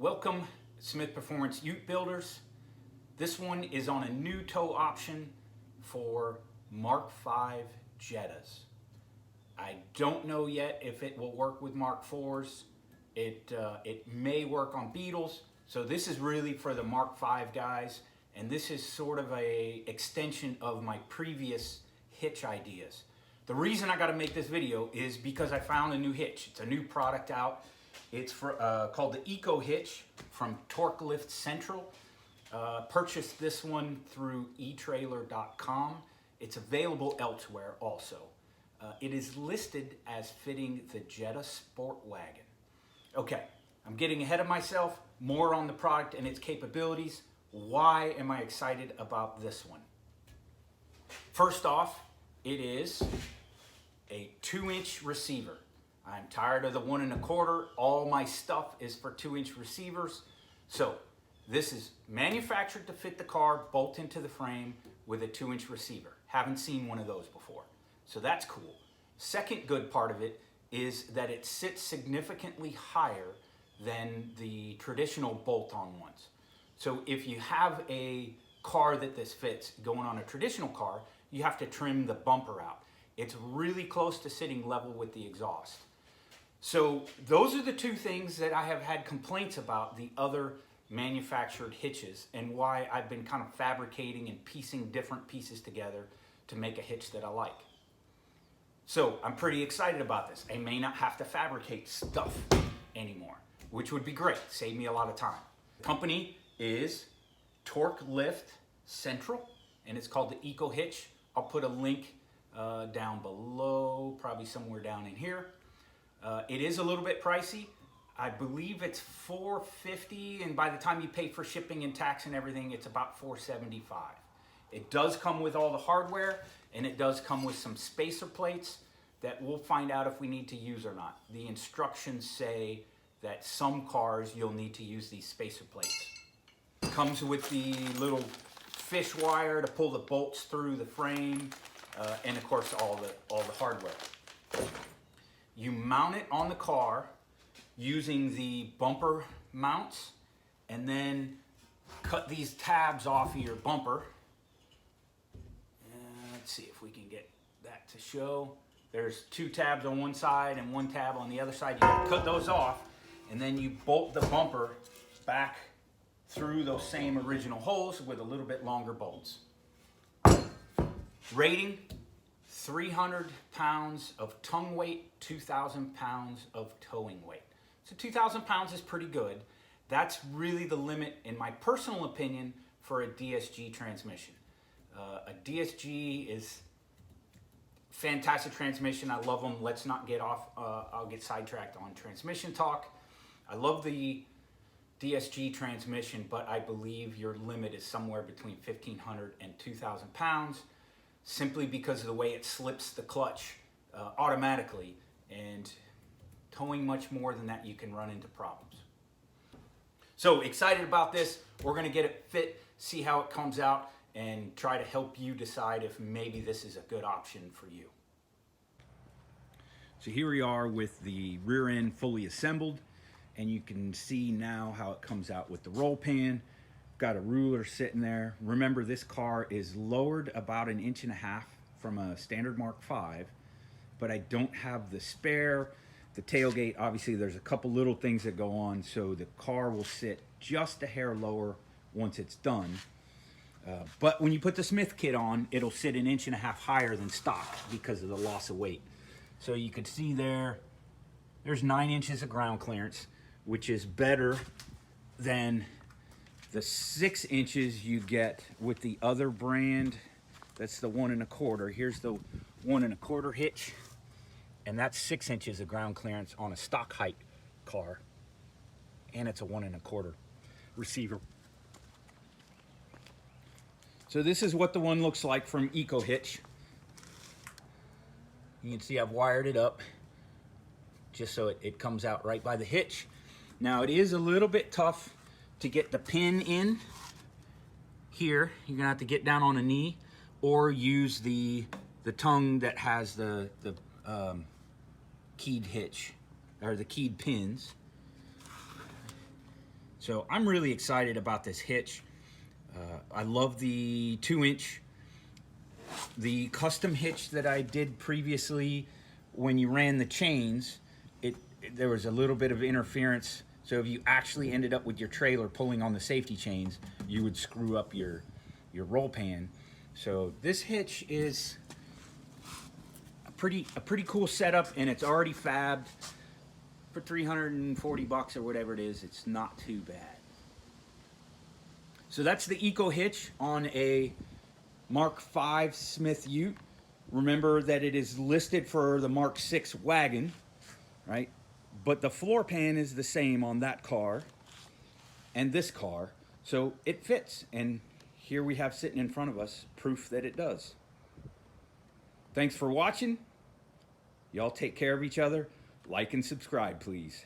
Welcome, Smyth Performance Ute Builders. This one is on a new tow option for Mark V Jettas. I don't know yet if it will work with Mark IVs. It may work on Beetles. So this is really for the Mark V guys, and this is sort of a extension of my previous hitch ideas. The reason I got to make this video is because I found a new hitch. It's a new product out. It's called the Eco Hitch from Torque Lift Central. Purchased this one through eTrailer.com. It's available elsewhere also. It is listed as fitting the Jetta sportwagen. Okay, I'm getting ahead of myself. More on the product and its capabilities. Why am I excited about this one? First off, it is a 2-inch receiver. I'm tired of the 1 1/4. All my stuff is for 2-inch receivers. So this is manufactured to fit the car, bolt into the frame with a 2-inch receiver. Haven't seen one of those before. So that's cool. Second good part of it is that it sits significantly higher than the traditional bolt-on ones. So if you have a car that this fits going on a traditional car, you have to trim the bumper out. It's really close to sitting level with the exhaust. So those are the two things that I have had complaints about the other manufactured hitches and why I've been kind of fabricating and piecing different pieces together to make a hitch that I like. So I'm pretty excited about this. I may not have to fabricate stuff anymore, which would be great. Save me a lot of time. The company is Torque Lift Central, and it's called the Eco Hitch. I'll put a link down below, probably somewhere down in here. It is a little bit pricey. I believe it's $450, and by the time you pay for shipping and tax and everything, it's about $475. It does come with all the hardware, and it does come with some spacer plates that we'll find out if we need to use or not. The instructions say that some cars you'll need to use these spacer plates. It comes with the little fish wire to pull the bolts through the frame, and of course all the hardware. You mount it on the car using the bumper mounts, and then cut these tabs off of your bumper. Let's see if we can get that to show. There's 2 tabs on one side and 1 tab on the other side. You cut those off, and then you bolt the bumper back through those same original holes with a little bit longer bolts. Rating: 300 pounds of tongue weight, 2,000 pounds of towing weight. So 2,000 pounds is pretty good. That's really the limit, in my personal opinion, for a DSG transmission. A DSG is fantastic transmission. I love them. Let's not get off. I'll get sidetracked on transmission talk. I love the DSG transmission, but I believe your limit is somewhere between 1,500 and 2,000 pounds. Simply because of the way it slips the clutch automatically, and towing much more than that, you can run into problems. So excited about this. We're gonna get it fit, see how it comes out, and try to help you decide if maybe this is a good option for you. So here we are with the rear end fully assembled, and you can see now how it comes out with the roll pan. Got a ruler sitting there. Remember, this car is lowered about 1.5 inches from a standard Mark V, but I don't have the spare. The tailgate, obviously there's a couple little things that go on, so the car will sit just a hair lower once it's done. But when you put the Smyth kit on, it'll sit 1.5 inches higher than stock because of the loss of weight. So you can see there's 9 inches of ground clearance, which is better than the 6 inches you get with the other brand. That's the 1 1/4. Here's the 1 1/4 hitch, and that's 6 inches of ground clearance on a stock height car, and it's a 1 1/4 receiver. So this is what the one looks like from Eco Hitch. You can see I've wired it up just so it comes out right by the hitch. Now it is a little bit tough to get the pin in here. You're gonna have to get down on a knee or use the tongue that has the keyed hitch, or the keyed pins. So I'm really excited about this hitch. I love the 2-inch. The custom hitch that I did previously, when you ran the chains, there was a little bit of interference. So if you actually ended up with your trailer pulling on the safety chains, you would screw up your roll pan. So this hitch is a pretty cool setup, and it's already fabbed for 340 bucks or whatever it is. It's not too bad. So that's the Eco hitch on a Mark V Smyth Ute. Remember that it is listed for the Mark VI wagon, right? But the floor pan is the same on that car and this car, so it fits. And here we have sitting in front of us proof that it does. Thanks for watching. Y'all take care of each other. Like and subscribe, please.